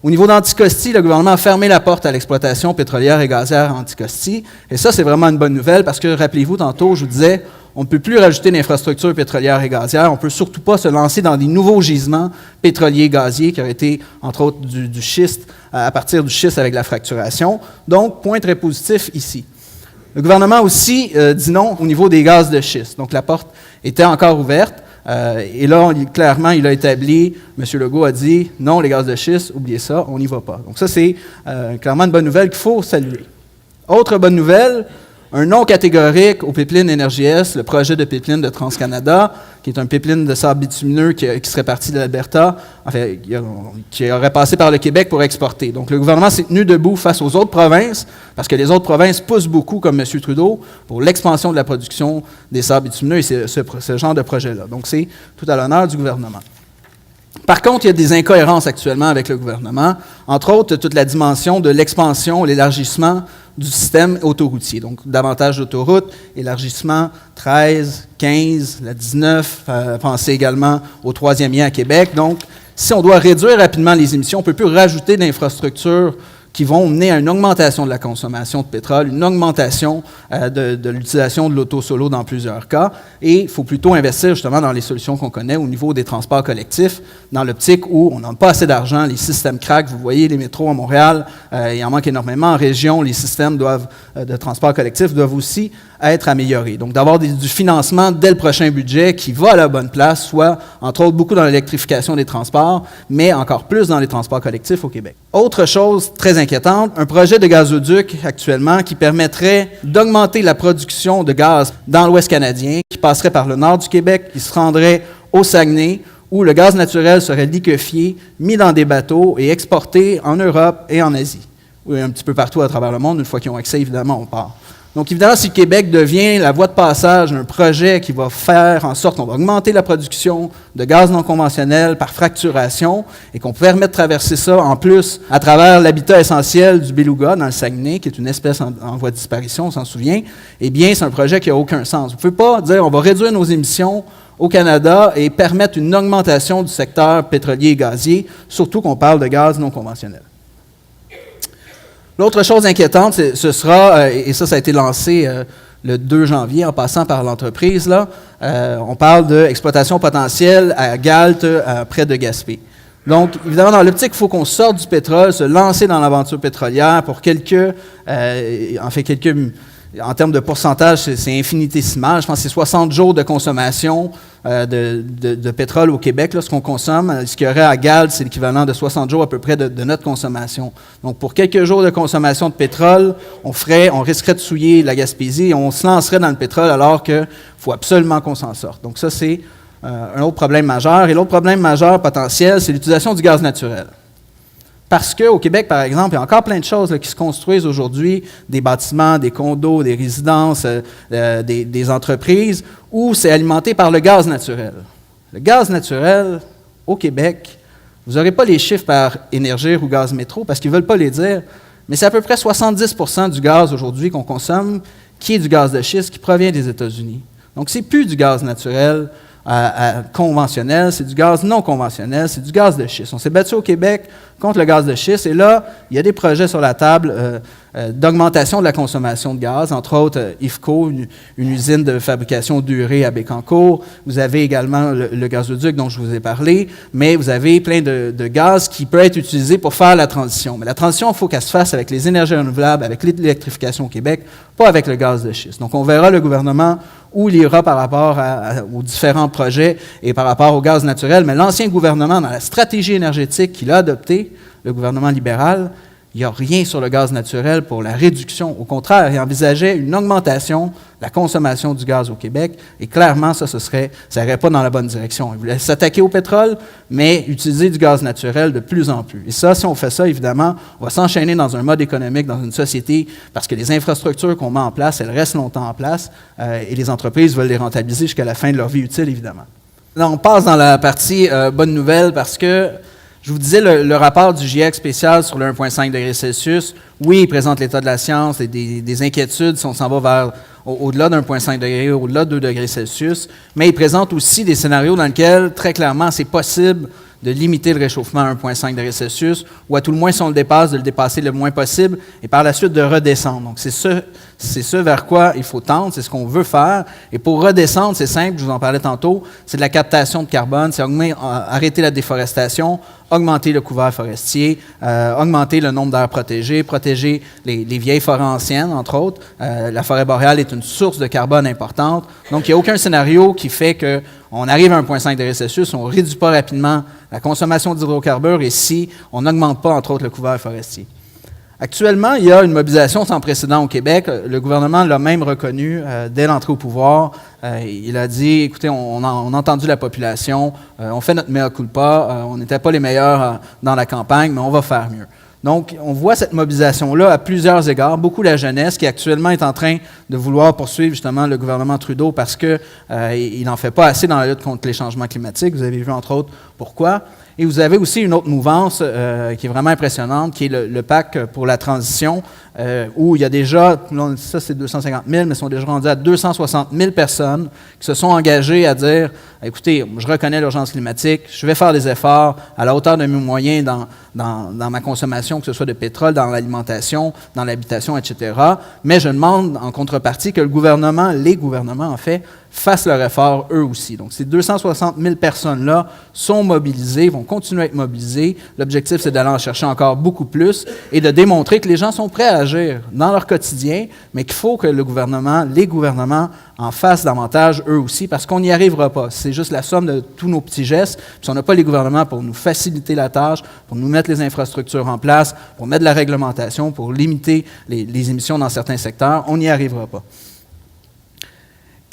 Speaker 1: Au niveau d'Anticosti, le gouvernement a fermé la porte à l'exploitation pétrolière et gazière à Anticosti, et ça, c'est vraiment une bonne nouvelle, parce que, rappelez-vous, tantôt, je vous disais, on ne peut plus rajouter d'infrastructures pétrolières et gazières, on ne peut surtout pas se lancer dans des nouveaux gisements pétroliers et gaziers qui auraient été, entre autres, du schiste, à partir du schiste avec la fracturation. Donc, point très positif ici. Le gouvernement aussi dit non au niveau des gaz de schiste. Donc, la porte était encore ouverte. Et là, clairement, il a établi, M. Legault a dit, non, les gaz de schiste, oubliez ça, on n'y va pas. Donc ça, c'est clairement une bonne nouvelle qu'il faut saluer. Autre bonne nouvelle, un non catégorique au pipeline NRJS, le projet de pipeline de TransCanada, qui est un pipeline de sable bitumineux qui serait parti de l'Alberta, enfin, qui aurait passé par le Québec pour exporter. Donc le gouvernement s'est tenu debout face aux autres provinces, parce que les autres provinces poussent beaucoup, comme M. Trudeau, pour l'expansion de la production des sables bitumineux et ce genre de projet-là. Donc c'est tout à l'honneur du gouvernement. Par contre, il y a des incohérences actuellement avec le gouvernement, entre autres toute la dimension de l'expansion, l'élargissement du système autoroutier. Donc, davantage d'autoroutes, élargissement 13, 15, la 19, pensez également au 3e lien à Québec. Donc, si on doit réduire rapidement les émissions, on ne peut plus rajouter d'infrastructures qui vont mener à une augmentation de la consommation de pétrole, une augmentation de l'utilisation de l'auto-solo dans plusieurs cas. Et il faut plutôt investir justement dans les solutions qu'on connaît au niveau des transports collectifs, dans l'optique où on n'a pas assez d'argent, les systèmes craquent. Vous voyez, les métros à Montréal, il en manque énormément. En région, les systèmes de transport collectif doivent aussi être améliorés. Donc, d'avoir du financement dès le prochain budget qui va à la bonne place, soit, entre autres, beaucoup dans l'électrification des transports, mais encore plus dans les transports collectifs au Québec. Autre chose très inquiétante, un projet de gazoduc actuellement qui permettrait d'augmenter la production de gaz dans l'Ouest canadien, qui passerait par le nord du Québec, qui se rendrait au Saguenay, où le gaz naturel serait liquéfié, mis dans des bateaux et exporté en Europe et en Asie, ou un petit peu partout à travers le monde, une fois qu'ils ont accès, évidemment, on part. Donc, évidemment, si le Québec devient la voie de passage d'un projet qui va faire en sorte qu'on va augmenter la production de gaz non conventionnel par fracturation et qu'on peut permettre de traverser ça, en plus, à travers l'habitat essentiel du beluga dans le Saguenay, qui est une espèce en voie de disparition, on s'en souvient, eh bien, c'est un projet qui n'a aucun sens. Vous ne pouvez pas dire on va réduire nos émissions au Canada et permettre une augmentation du secteur pétrolier et gazier, surtout qu'on parle de gaz non conventionnel. L'autre chose inquiétante, ce sera, et ça a été lancé le 2 janvier en passant par l'entreprise, là, on parle d'exploitation potentielle à Galt, près de Gaspé. Donc, évidemment, dans l'optique, il faut qu'on sorte du pétrole, se lancer dans l'aventure pétrolière pour en termes de pourcentage, c'est infinitésimal. Je pense que c'est 60 jours de consommation de pétrole au Québec, là, ce qu'on consomme. Ce qu'il y aurait à Galt, c'est l'équivalent de 60 jours à peu près de notre consommation. Donc, pour quelques jours de consommation de pétrole, on risquerait de souiller la Gaspésie et on se lancerait dans le pétrole alors qu'il faut absolument qu'on s'en sorte. Donc, ça, c'est un autre problème majeur. Et l'autre problème majeur potentiel, c'est l'utilisation du gaz naturel. Parce qu'au Québec, par exemple, il y a encore plein de choses là, qui se construisent aujourd'hui, des bâtiments, des condos, des résidences, des entreprises, où c'est alimenté par le gaz naturel. Le gaz naturel, au Québec, vous n'aurez pas les chiffres par Énergir ou Gaz Métro, parce qu'ils ne veulent pas les dire, mais c'est à peu près 70% du gaz aujourd'hui qu'on consomme qui est du gaz de schiste qui provient des États-Unis. Donc, ce n'est plus du gaz naturel conventionnel, c'est du gaz non conventionnel, c'est du gaz de schiste. On s'est battu au Québec contre le gaz de schiste et là, il y a des projets sur la table d'augmentation de la consommation de gaz, entre autres IFCO, une usine de fabrication d'urée à Bécancour. Vous avez également le gazoduc dont je vous ai parlé, mais vous avez plein de gaz qui peut être utilisé pour faire la transition. Mais la transition, il faut qu'elle se fasse avec les énergies renouvelables, avec l'électrification au Québec, pas avec le gaz de schiste. Donc, on verra le gouvernement où il ira par rapport aux différents projets et par rapport au gaz naturel. Mais l'ancien gouvernement, dans la stratégie énergétique qu'il a adoptée, le gouvernement libéral, il n'y a rien sur le gaz naturel pour la réduction. Au contraire, il envisageait une augmentation de la consommation du gaz au Québec. Et clairement, ça n'irait pas dans la bonne direction. Il voulait s'attaquer au pétrole, mais utiliser du gaz naturel de plus en plus. Et ça, si on fait ça, évidemment, on va s'enchaîner dans un mode économique, dans une société, parce que les infrastructures qu'on met en place, elles restent longtemps en place, et les entreprises veulent les rentabiliser jusqu'à la fin de leur vie utile, évidemment. Là, on passe dans la partie bonne nouvelle, parce que je vous disais, le rapport du GIEC spécial sur le 1,5 degrés Celsius, oui, il présente l'état de la science et des inquiétudes si on s'en va vers au-delà d'1,5 degré, au-delà de 2 degrés Celsius, mais il présente aussi des scénarios dans lesquels, très clairement, c'est possible de limiter le réchauffement à 1,5 degrés Celsius, ou à tout le moins, si on le dépasse, de le dépasser le moins possible, et par la suite de redescendre. Donc, c'est ce vers quoi il faut tendre, c'est ce qu'on veut faire. Et pour redescendre, c'est simple, je vous en parlais tantôt, c'est de la captation de carbone, c'est arrêter la déforestation, augmenter le couvert forestier, augmenter le nombre d'aires protégées, protéger les vieilles forêts anciennes, entre autres. La forêt boréale est une source de carbone importante. Donc, il n'y a aucun scénario qui fait qu'on arrive à 1,5 degrés Celsius, on ne réduit pas rapidement la consommation d'hydrocarbures et si on n'augmente pas, entre autres, le couvert forestier. Actuellement, il y a une mobilisation sans précédent au Québec. Le gouvernement l'a même reconnu dès l'entrée au pouvoir. Il a dit, écoutez, on a entendu la population, on fait notre mea culpa, on n'était pas les meilleurs dans la campagne, mais on va faire mieux. Donc, on voit cette mobilisation-là à plusieurs égards. Beaucoup la jeunesse qui actuellement est en train de vouloir poursuivre justement le gouvernement Trudeau parce qu'il n'en fait pas assez dans la lutte contre les changements climatiques. Vous avez vu entre autres pourquoi. Et vous avez aussi une autre mouvance qui est vraiment impressionnante, qui est le PAC pour la transition, où il y a déjà, ça c'est 250 000, mais ils sont déjà rendus à 260 000 personnes qui se sont engagées à dire, écoutez, je reconnais l'urgence climatique, je vais faire des efforts à la hauteur de mes moyens dans ma consommation, que ce soit de pétrole, dans l'alimentation, dans l'habitation, etc. Mais je demande en contrepartie que les gouvernements en fait, fassent leur effort eux aussi. Donc, ces 260 000 personnes-là sont mobilisées, vont continuer à être mobilisées. L'objectif, c'est d'aller en chercher encore beaucoup plus et de démontrer que les gens sont prêts à agir dans leur quotidien, mais qu'il faut que les gouvernements en fassent davantage eux aussi, parce qu'on n'y arrivera pas. C'est juste la somme de tous nos petits gestes. Puis si on n'a pas les gouvernements pour nous faciliter la tâche, pour nous mettre les infrastructures en place, pour mettre de la réglementation, pour limiter les émissions dans certains secteurs, on n'y arrivera pas.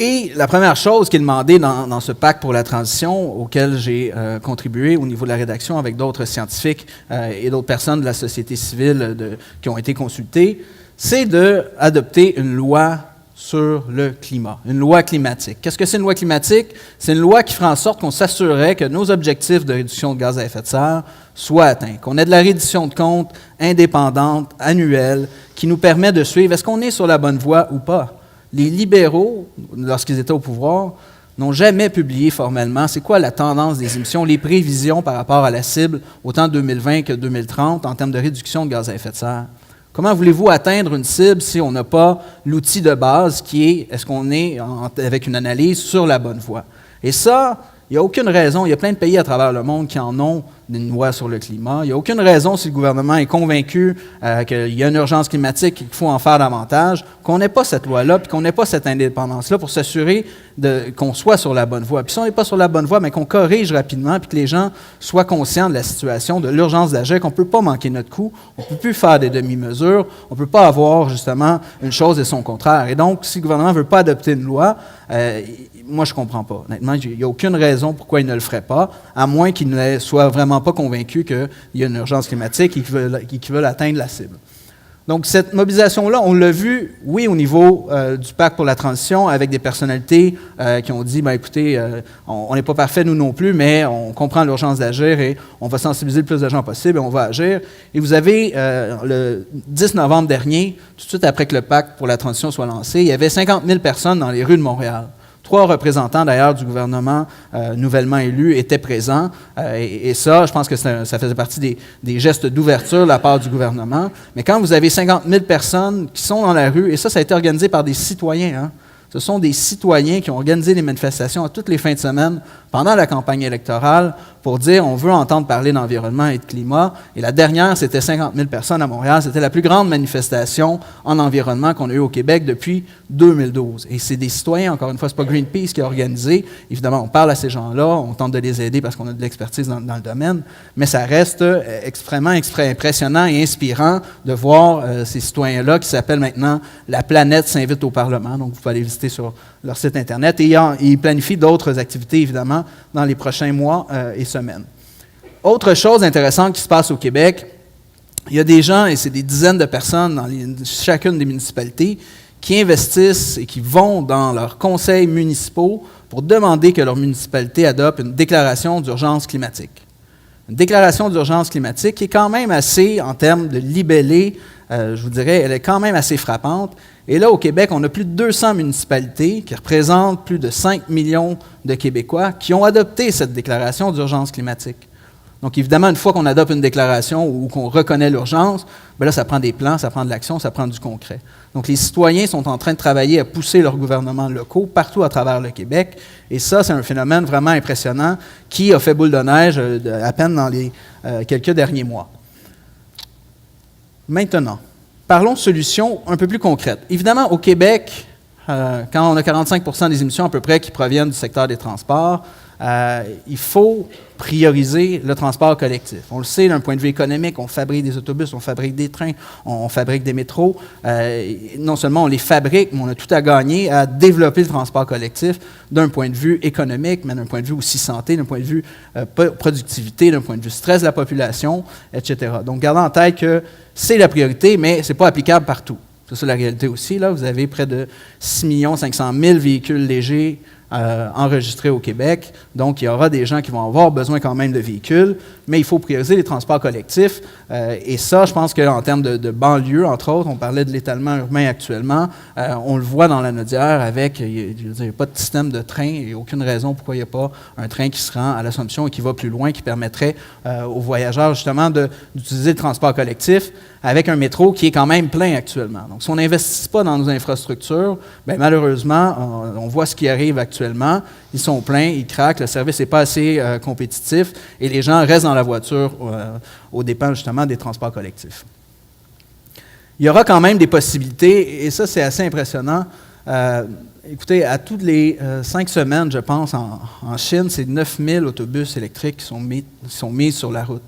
Speaker 1: Et la première chose qui est demandée dans ce pacte pour la transition, auquel j'ai contribué au niveau de la rédaction avec d'autres scientifiques et d'autres personnes de la société civile qui ont été consultées, c'est d'adopter une loi sur le climat, une loi climatique. Qu'est-ce que c'est une loi climatique? C'est une loi qui fera en sorte qu'on s'assurerait que nos objectifs de réduction de gaz à effet de serre soient atteints, qu'on ait de la reddition de comptes indépendante, annuelle, qui nous permet de suivre est-ce qu'on est sur la bonne voie ou pas. Les libéraux, lorsqu'ils étaient au pouvoir, n'ont jamais publié formellement c'est quoi la tendance des émissions, les prévisions par rapport à la cible, autant 2020 que 2030, en termes de réduction de gaz à effet de serre. Comment voulez-vous atteindre une cible si on n'a pas l'outil de base qui est qu'on est, avec une analyse, sur la bonne voie? Et ça, il n'y a aucune raison, il y a plein de pays à travers le monde qui en ont une loi sur le climat. Il n'y a aucune raison, si le gouvernement est convaincu qu'il y a une urgence climatique et qu'il faut en faire davantage, qu'on n'ait pas cette loi-là, puis qu'on n'ait pas cette indépendance-là pour s'assurer qu'on soit sur la bonne voie. Puis si on n'est pas sur la bonne voie, mais qu'on corrige rapidement, puis que les gens soient conscients de la situation, de l'urgence d'agir, qu'on ne peut pas manquer notre coup, on ne peut plus faire des demi-mesures, on ne peut pas avoir justement une chose et son contraire. Et donc, si le gouvernement ne veut pas adopter une loi, moi, je ne comprends pas. Honnêtement, il n'y a aucune raison pourquoi il ne le ferait pas, à moins qu'il ne soit vraiment pas convaincu qu'il y a une urgence climatique et qu'ils veulent atteindre la cible. Donc, cette mobilisation-là, on l'a vu, oui, au niveau du Pacte pour la transition, avec des personnalités qui ont dit, écoutez, on n'est pas parfait, nous non plus, mais on comprend l'urgence d'agir et on va sensibiliser le plus de gens possible et on va agir. Et vous avez, le 10 novembre dernier, tout de suite après que le Pacte pour la transition soit lancé, il y avait 50 000 personnes dans les rues de Montréal. 3 représentants, d'ailleurs, du gouvernement nouvellement élu étaient présents. Et ça, je pense que ça faisait partie des gestes d'ouverture de la part du gouvernement. Mais quand vous avez 50 000 personnes qui sont dans la rue, et ça a été organisé par des citoyens, hein, ce sont des citoyens qui ont organisé des manifestations à toutes les fins de semaine pendant la campagne électorale pour dire on veut entendre parler d'environnement et de climat. Et la dernière, c'était 50 000 personnes à Montréal. C'était la plus grande manifestation en environnement qu'on a eue au Québec depuis 2012. Et c'est des citoyens, encore une fois, ce n'est pas Greenpeace qui a organisé. Évidemment, on parle à ces gens-là, on tente de les aider parce qu'on a de l'expertise dans le domaine, mais ça reste extrêmement impressionnant et inspirant de voir ces citoyens-là qui s'appellent maintenant « La planète s'invite au Parlement ». Donc, vous pouvez aller visiter sur leur site Internet. Et ils planifient d'autres activités, évidemment, dans les prochains mois et semaines. Autre chose intéressante qui se passe au Québec, il y a des gens, et c'est des dizaines de personnes dans chacune des municipalités, qui investissent et qui vont dans leurs conseils municipaux pour demander que leur municipalité adopte une déclaration d'urgence climatique. Une déclaration d'urgence climatique qui est quand même assez, en termes de libellé, je vous dirais, elle est quand même assez frappante. Et là, au Québec, on a plus de 200 municipalités qui représentent plus de 5 millions de Québécois qui ont adopté cette déclaration d'urgence climatique. Donc, évidemment, une fois qu'on adopte une déclaration ou qu'on reconnaît l'urgence, bien là, ça prend des plans, ça prend de l'action, ça prend du concret. Donc, les citoyens sont en train de travailler à pousser leurs gouvernements locaux partout à travers le Québec. Et ça, c'est un phénomène vraiment impressionnant qui a fait boule de neige à peine dans les quelques derniers mois. Maintenant, parlons de solutions un peu plus concrètes. Évidemment, au Québec, quand on a 45% des émissions à peu près qui proviennent du secteur des transports, il faut prioriser le transport collectif. On le sait d'un point de vue économique, on fabrique des autobus, on fabrique des trains, on fabrique des métros. Non seulement on les fabrique, mais on a tout à gagner à développer le transport collectif d'un point de vue économique, mais d'un point de vue aussi santé, d'un point de vue productivité, d'un point de vue stress de la population, etc. Donc, gardez en tête que c'est la priorité, mais ce n'est pas applicable partout. C'est ça la réalité aussi. Là, vous avez près de 6 500 000 véhicules légers enregistrés au Québec. Donc, il y aura des gens qui vont avoir besoin quand même de véhicules, mais il faut prioriser les transports collectifs. Et ça, je pense qu'en termes de banlieue, entre autres, on parlait de l'étalement urbain actuellement, on le voit dans la Naudière avec, il n'y a pas de système de train et aucune raison pourquoi il n'y a pas un train qui se rend à l'Assomption et qui va plus loin, qui permettrait aux voyageurs justement d'utiliser le transport collectif avec un métro qui est quand même plein actuellement. Donc, si on n'investit pas dans nos infrastructures, bien, malheureusement, on voit ce qui arrive actuellement. Ils sont pleins, ils craquent, le service n'est pas assez compétitif et les gens restent dans la voiture aux dépens justement des transports collectifs. Il y aura quand même des possibilités, et ça c'est assez impressionnant. Écoutez, à toutes les 5 semaines, je pense, en Chine, c'est 9 000 autobus électriques qui sont mis sur la route.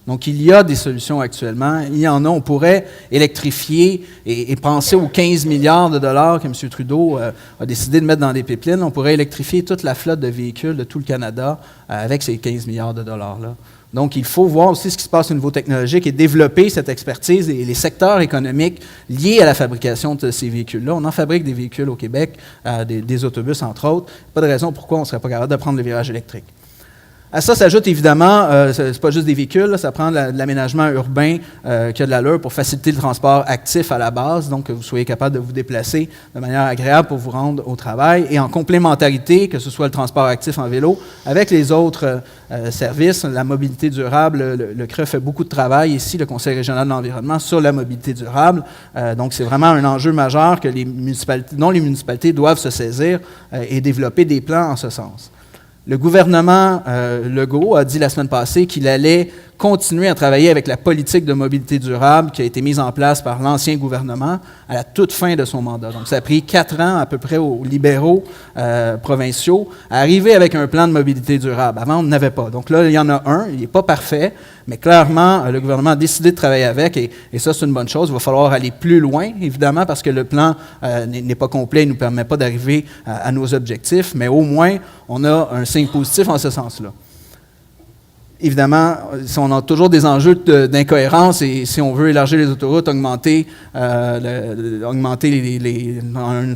Speaker 1: Donc, il y a des solutions actuellement. Il y en a. On pourrait électrifier et penser aux 15 milliards de dollars que M. Trudeau a décidé de mettre dans des pipelines. On pourrait électrifier toute la flotte de véhicules de tout le Canada avec ces 15 milliards de dollars-là. Donc, il faut voir aussi ce qui se passe au niveau technologique et développer cette expertise et les secteurs économiques liés à la fabrication de ces véhicules-là. On en fabrique des véhicules au Québec, des autobus, entre autres. Pas de raison pourquoi on ne serait pas capable de prendre le virage électrique. À ça s'ajoute évidemment, c'est pas juste des véhicules, là, ça prend de l'aménagement urbain qui a de l'allure pour faciliter le transport actif à la base, donc que vous soyez capable de vous déplacer de manière agréable pour vous rendre au travail, et en complémentarité, que ce soit le transport actif en vélo, avec les autres services, la mobilité durable. Le CRE fait beaucoup de travail ici, le Conseil régional de l'environnement, sur la mobilité durable. Donc c'est vraiment un enjeu majeur que dont les municipalités doivent se saisir et développer des plans en ce sens. Le gouvernement Legault a dit la semaine passée qu'il allait continuer à travailler avec la politique de mobilité durable qui a été mise en place par l'ancien gouvernement à la toute fin de son mandat. Donc, ça a pris 4 ans à peu près aux libéraux provinciaux à arriver avec un plan de mobilité durable. Avant, on n'en avait pas. Donc là, il y en a un. Il n'est pas parfait, mais clairement, le gouvernement a décidé de travailler avec et ça, c'est une bonne chose. Il va falloir aller plus loin, évidemment, parce que le plan n'est pas complet, il ne nous permet pas d'arriver à nos objectifs, mais au moins, on a un signe positif en ce sens-là. Évidemment, on a toujours des enjeux d'incohérence et si on veut élargir les autoroutes, augmenter un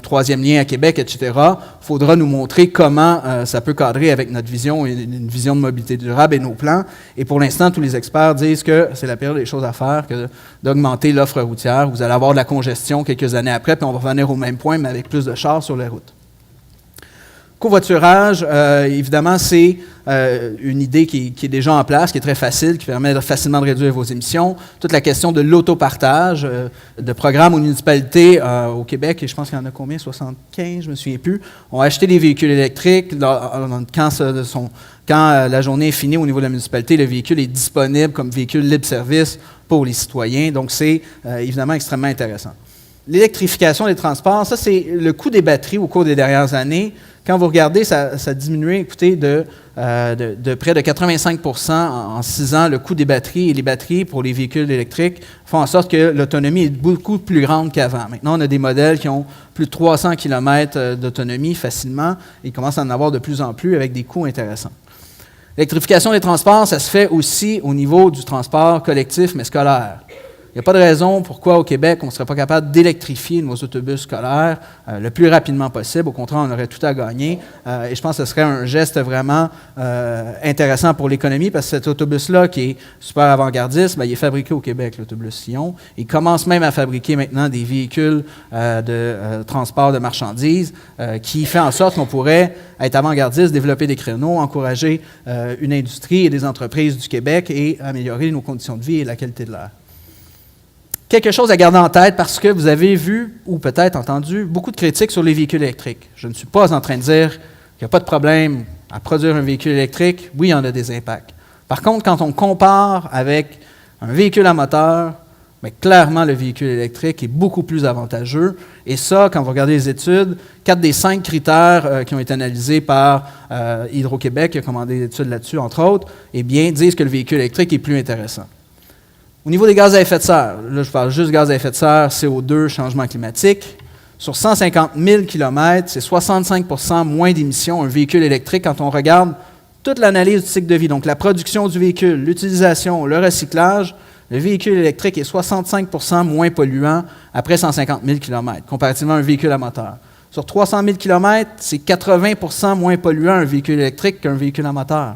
Speaker 1: troisième lien à Québec, etc., il faudra nous montrer comment ça peut cadrer avec notre vision, une vision de mobilité durable et nos plans. Et pour l'instant, tous les experts disent que c'est la pire des choses à faire que d'augmenter l'offre routière. Vous allez avoir de la congestion quelques années après, puis on va revenir au même point, mais avec plus de chars sur les routes. Covoiturage, évidemment, c'est une idée qui est déjà en place, qui est très facile, qui permet facilement de réduire vos émissions. Toute la question de l'autopartage, de programmes aux municipalités au Québec, et je pense qu'il y en a combien? 75, je ne me souviens plus, ont acheté des véhicules électriques. Quand la journée est finie au niveau de la municipalité, le véhicule est disponible comme véhicule libre-service pour les citoyens. Donc, c'est évidemment extrêmement intéressant. L'électrification des transports, ça, c'est le coût des batteries au cours des dernières années. Quand vous regardez, ça a diminué, écoutez, de près de 85 % en 6 ans, le coût des batteries. Et les batteries pour les véhicules électriques font en sorte que l'autonomie est beaucoup plus grande qu'avant. Maintenant, on a des modèles qui ont plus de 300 km d'autonomie facilement. Et ils commencent à en avoir de plus en plus avec des coûts intéressants. L'électrification des transports, ça se fait aussi au niveau du transport collectif, mais scolaire. Il n'y a pas de raison pourquoi au Québec, on ne serait pas capable d'électrifier nos autobus scolaires le plus rapidement possible. Au contraire, on aurait tout à gagner. Et je pense que ce serait un geste vraiment intéressant pour l'économie parce que cet autobus-là, qui est super avant-gardiste, bien, il est fabriqué au Québec, l'autobus Sillon. Il commence même à fabriquer maintenant des véhicules de transport de marchandises qui fait en sorte qu'on pourrait être avant-gardiste, développer des créneaux, encourager une industrie et des entreprises du Québec et améliorer nos conditions de vie et la qualité de l'air. Quelque chose à garder en tête parce que vous avez vu ou peut-être entendu beaucoup de critiques sur les véhicules électriques. Je ne suis pas en train de dire qu'il n'y a pas de problème à produire un véhicule électrique. Oui, il y en a des impacts. Par contre, quand on compare avec un véhicule à moteur, bien, clairement, le véhicule électrique est beaucoup plus avantageux. Et ça, quand vous regardez les études, 4 des 5 critères qui ont été analysés par Hydro-Québec, qui a commandé des études là-dessus, entre autres, eh bien, disent que le véhicule électrique est plus intéressant. Au niveau des gaz à effet de serre, là je parle juste gaz à effet de serre, CO2, changement climatique. Sur 150 000 km, c'est 65 % moins d'émissions un véhicule électrique quand on regarde toute l'analyse du cycle de vie. Donc la production du véhicule, l'utilisation, le recyclage, le véhicule électrique est 65 % moins polluant après 150 000 km, comparativement à un véhicule à moteur. Sur 300 000 km, c'est 80 % moins polluant un véhicule électrique qu'un véhicule à moteur.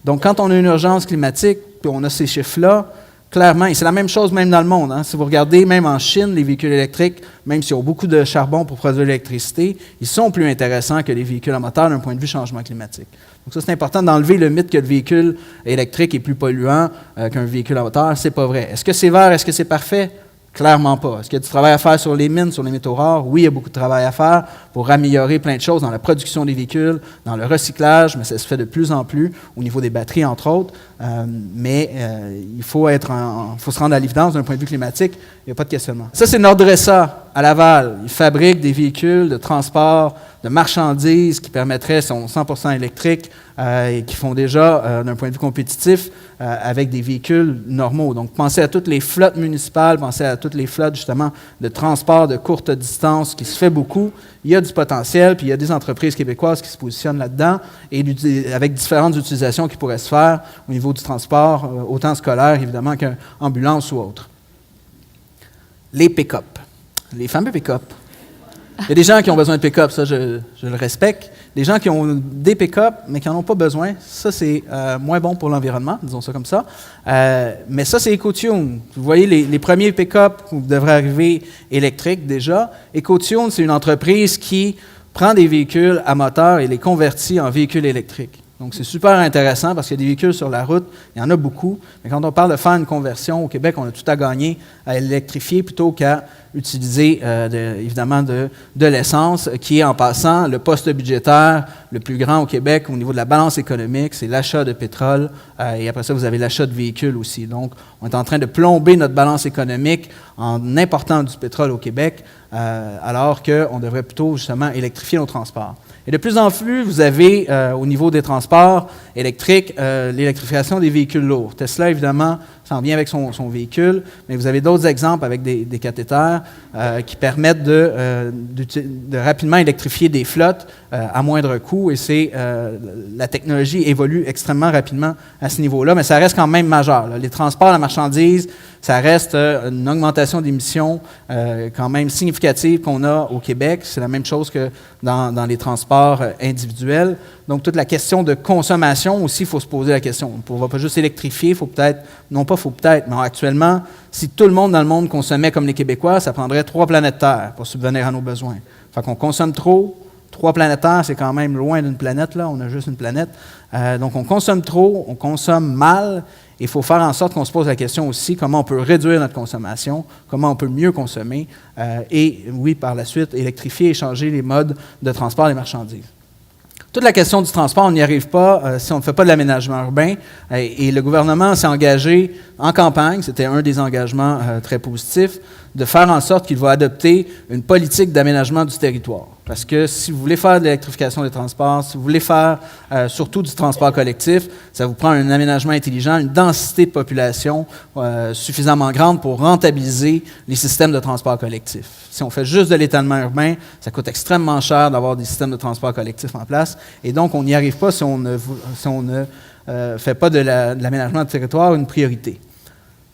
Speaker 1: Donc quand on a une urgence climatique, puis on a ces chiffres-là, clairement, et c'est la même chose même dans le monde. Hein. Si vous regardez, même en Chine, les véhicules électriques, même s'ils ont beaucoup de charbon pour produire l'électricité, ils sont plus intéressants que les véhicules à moteur d'un point de vue changement climatique. Donc ça, c'est important d'enlever le mythe que le véhicule électrique est plus polluant qu'un véhicule à moteur. C'est pas vrai. Est-ce que c'est vert? Est-ce que c'est parfait? Clairement pas. Est-ce qu'il y a du travail à faire sur les mines, sur les métaux rares? Oui, il y a beaucoup de travail à faire pour améliorer plein de choses dans la production des véhicules, dans le recyclage, mais ça se fait de plus en plus au niveau des batteries, entre autres. Il faut se rendre à l'évidence d'un point de vue climatique. Il n'y a pas de questionnement. Ça, c'est Nordresa. à Laval, ils fabriquent des véhicules de transport de marchandises qui permettraient, sont 100% électriques et qui font déjà, d'un point de vue compétitif, avec des véhicules normaux. Donc, pensez à toutes les flottes municipales, pensez à toutes les flottes, justement, de transport de courte distance qui se fait beaucoup. Il y a du potentiel, puis il y a des entreprises québécoises qui se positionnent là-dedans et avec différentes utilisations qui pourraient se faire au niveau du transport, autant scolaire, évidemment, qu'ambulance ou autre. Les pick-up, les fameux pick-up. Il y a des gens qui ont besoin de pick-up, ça je le respecte. Des gens qui ont des pick-up, mais qui n'en ont pas besoin, ça c'est moins bon pour l'environnement, disons ça comme ça. Mais ça c'est EcoTune. Vous voyez les premiers pick-up devraient arriver électriques déjà. EcoTune, c'est une entreprise qui prend des véhicules à moteur et les convertit en véhicules électriques. Donc, c'est super intéressant parce qu'il y a des véhicules sur la route, il y en a beaucoup, mais quand on parle de faire une conversion au Québec, on a tout à gagner à électrifier plutôt qu'à utiliser, évidemment, de l'essence, qui est en passant le poste budgétaire le plus grand au Québec au niveau de la balance économique, c'est l'achat de pétrole, et après ça, vous avez l'achat de véhicules aussi. Donc, on est en train de plomber notre balance économique en important du pétrole au Québec, alors qu'on devrait plutôt, justement, électrifier nos transports. Et de plus en plus, vous avez, au niveau des transports électriques, l'électrification des véhicules lourds. Tesla, évidemment, s'en vient avec son véhicule, mais vous avez d'autres exemples avec des cathéters qui permettent de rapidement électrifier des flottes à moindre coût. Et la technologie évolue extrêmement rapidement à ce niveau-là, mais ça reste quand même majeur, là. Les transports, la marchandise, ça reste une augmentation d'émissions quand même significative qu'on a au Québec. C'est la même chose que dans les transports individuels. Donc, toute la question de consommation aussi, il faut se poser la question. On ne va pas juste électrifier, il faut peut-être, non pas il faut peut-être, mais actuellement, si tout le monde dans le monde consommait comme les Québécois, ça prendrait 3 planètes Terre pour subvenir à nos besoins. Fait qu'on consomme trop. 3 planètes Terre, c'est quand même loin d'une planète, là. On a juste une planète. Donc, on consomme trop, on consomme mal. Il faut faire en sorte qu'on se pose la question aussi comment on peut réduire notre consommation, comment on peut mieux consommer et, oui, par la suite, électrifier et changer les modes de transport des marchandises. Toute la question du transport, on n'y arrive pas si on ne fait pas de l'aménagement urbain. Et le gouvernement s'est engagé en campagne, c'était un des engagements très positifs, de faire en sorte qu'il va adopter une politique d'aménagement du territoire. Parce que si vous voulez faire de l'électrification des transports, si vous voulez faire surtout du transport collectif, ça vous prend un aménagement intelligent, une densité de population suffisamment grande pour rentabiliser les systèmes de transport collectif. Si on fait juste de l'étalement urbain, ça coûte extrêmement cher d'avoir des systèmes de transport collectif en place. Et donc, on n'y arrive pas si on ne fait pas de l'aménagement de territoire une priorité.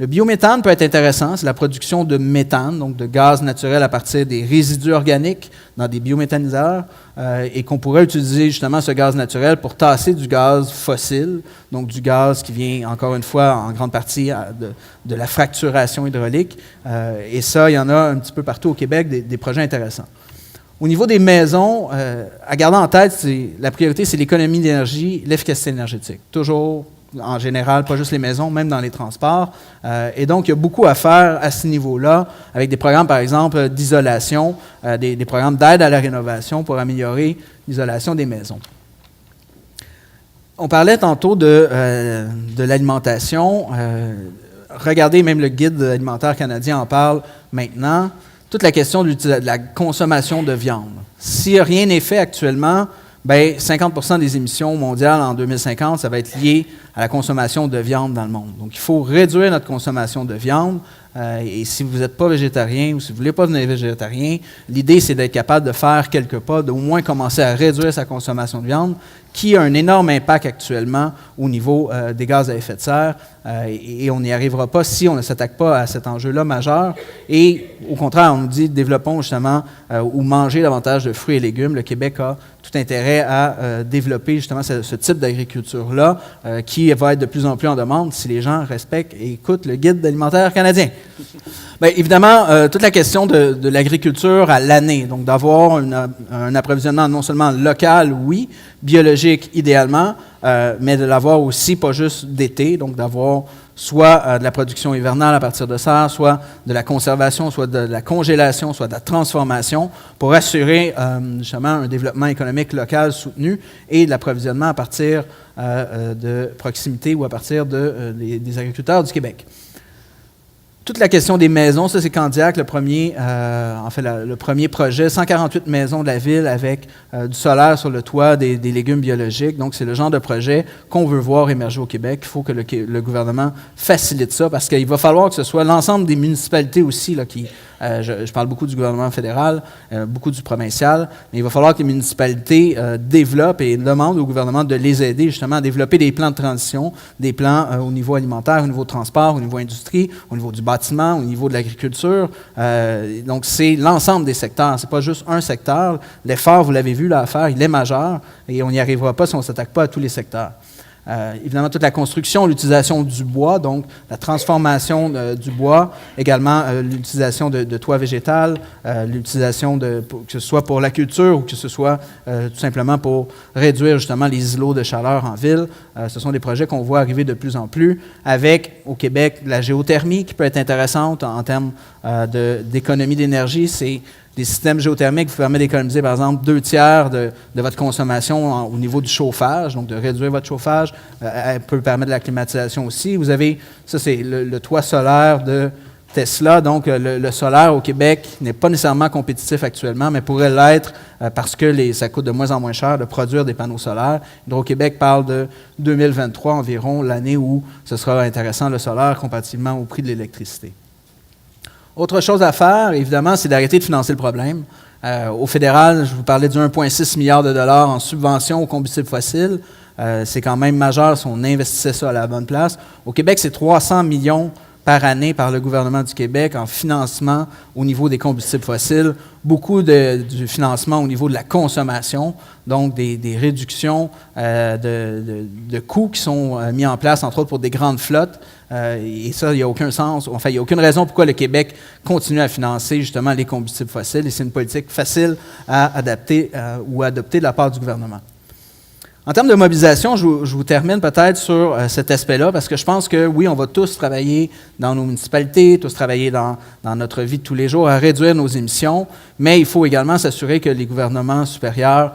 Speaker 1: Le biométhane peut être intéressant, c'est la production de méthane, donc de gaz naturel à partir des résidus organiques dans des biométhaniseurs, et qu'on pourrait utiliser justement ce gaz naturel pour tasser du gaz fossile, donc du gaz qui vient, encore une fois, en grande partie de la fracturation hydraulique. Et ça, il y en a un petit peu partout au Québec, des projets intéressants. Au niveau des maisons, à garder en tête, la priorité, c'est l'économie d'énergie, l'efficacité énergétique. Toujours, en général, pas juste les maisons, même dans les transports. Et donc, il y a beaucoup à faire à ce niveau-là, avec des programmes, par exemple, d'isolation, des programmes d'aide à la rénovation pour améliorer l'isolation des maisons. On parlait tantôt de l'alimentation. Regardez, même le Guide alimentaire canadien en parle maintenant. Toute la question de la consommation de viande. Si rien n'est fait actuellement, bien, 50% des émissions mondiales en 2050, ça va être lié à la consommation de viande dans le monde. Donc, il faut réduire notre consommation de viande. Et si vous n'êtes pas végétarien ou si vous ne voulez pas devenir végétarien, l'idée, c'est d'être capable de faire quelques pas, d'au moins commencer à réduire sa consommation de viande, qui a un énorme impact actuellement au niveau des gaz à effet de serre. Et on n'y arrivera pas si on ne s'attaque pas à cet enjeu-là majeur. Et au contraire, on nous dit développons justement ou mangez davantage de fruits et légumes. Le Québec a tout intérêt à développer justement ce type d'agriculture-là qui va être de plus en plus en demande si les gens respectent et écoutent le Guide alimentaire canadien. Bien, évidemment, toute la question de l'agriculture à l'année, donc d'avoir un approvisionnement non seulement local, oui, biologique idéalement, mais de l'avoir aussi pas juste d'été, donc d'avoir soit de la production hivernale à partir de serre, soit de la conservation, soit de la congélation, soit de la transformation, pour assurer justement un développement économique local soutenu et de l'approvisionnement à partir de proximité ou à partir des agriculteurs du Québec. toute la question des maisons, ça c'est Candiac, le premier projet, 148 maisons de la ville avec du solaire sur le toit, des légumes biologiques. Donc c'est le genre de projet qu'on veut voir émerger au Québec. Il faut que le gouvernement facilite ça parce qu'il va falloir que ce soit l'ensemble des municipalités aussi là, qui... je parle beaucoup du gouvernement fédéral, beaucoup du provincial, mais il va falloir que les municipalités développent et demandent au gouvernement de les aider justement à développer des plans de transition, des plans au niveau alimentaire, au niveau transport, au niveau industrie, au niveau du bâtiment, au niveau de l'agriculture. Donc, c'est l'ensemble des secteurs. Ce n'est pas juste un secteur. L'effort, vous l'avez vu là, à faire, il est majeur et on n'y arrivera pas si on ne s'attaque pas à tous les secteurs. Évidemment, toute la construction, l'utilisation du bois, donc la transformation du bois, également l'utilisation de toits végétales, l'utilisation que ce soit pour la culture ou que ce soit tout simplement pour réduire justement les îlots de chaleur en ville. Ce sont des projets qu'on voit arriver de plus en plus, avec au Québec la géothermie qui peut être intéressante en termes d'économie d'énergie. C'est des systèmes géothermiques qui vous permettent d'économiser, par exemple, 2/3 de votre consommation au niveau du chauffage, donc de réduire votre chauffage. Elle peut permettre de la climatisation aussi. Vous avez, ça c'est le toit solaire de Tesla. Donc, le solaire au Québec n'est pas nécessairement compétitif actuellement, mais pourrait l'être parce que ça coûte de moins en moins cher de produire des panneaux solaires. Hydro-Québec parle de 2023 environ, l'année où ce sera intéressant le solaire comparativement au prix de l'électricité. Autre chose à faire, évidemment, c'est d'arrêter de financer le problème. Au fédéral, je vous parlais du 1,6 milliard de dollars en subventions aux combustibles fossiles. C'est quand même majeur si on investissait ça à la bonne place. Au Québec, c'est 300 millions par année par le gouvernement du Québec en financement au niveau des combustibles fossiles, beaucoup du financement au niveau de la consommation, donc des réductions de coûts qui sont mis en place, entre autres pour des grandes flottes. Et ça, il n'y a aucun sens, enfin, il n'y a aucune raison pourquoi le Québec continue à financer justement les combustibles fossiles, et c'est une politique facile à adapter ou à adopter de la part du gouvernement. En termes de mobilisation, je vous termine peut-être sur cet aspect-là, parce que je pense que oui, on va tous travailler dans nos municipalités, tous travailler dans notre vie de tous les jours à réduire nos émissions, mais il faut également s'assurer que les gouvernements supérieurs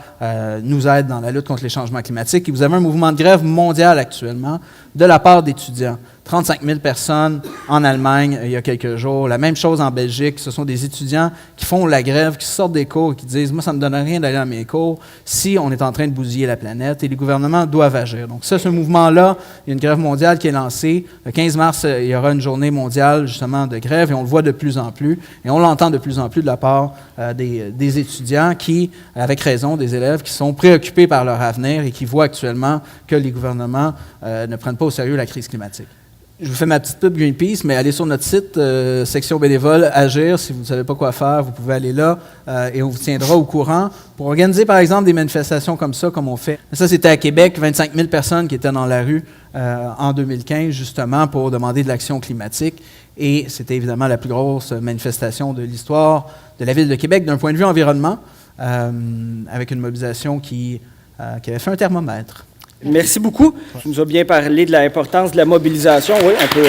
Speaker 1: nous aident dans la lutte contre les changements climatiques. Et vous avez un mouvement de grève mondial actuellement de la part d'étudiants. 35 000 personnes en Allemagne il y a quelques jours. La même chose en Belgique. Ce sont des étudiants qui font la grève, qui sortent des cours et qui disent « Moi, ça ne me donne rien d'aller à mes cours si on est en train de bousiller la planète. » Et les gouvernements doivent agir. Donc ça, ce mouvement-là, il y a une grève mondiale qui est lancée. Le 15 mars, il y aura une journée mondiale justement de grève et on le voit de plus en plus. Et on l'entend de plus en plus de la part des étudiants qui, avec raison, des élèves qui sont préoccupés par leur avenir et qui voient actuellement que les gouvernements ne prennent pas au sérieux la crise climatique. Je vous fais ma petite pub Greenpeace, mais allez sur notre site, section bénévole, Agir. Si vous ne savez pas quoi faire, vous pouvez aller là et on vous tiendra au courant pour organiser, par exemple, des manifestations comme ça, comme on fait. Ça, c'était à Québec, 25 000 personnes qui étaient dans la rue en 2015, justement, pour demander de l'action climatique. Et c'était évidemment la plus grosse manifestation de l'histoire de la Ville de Québec d'un point de vue environnement, avec une mobilisation qui avait fait un thermomètre.
Speaker 2: Merci beaucoup. Tu nous as bien parlé de l'importance de la mobilisation. Oui, on peut...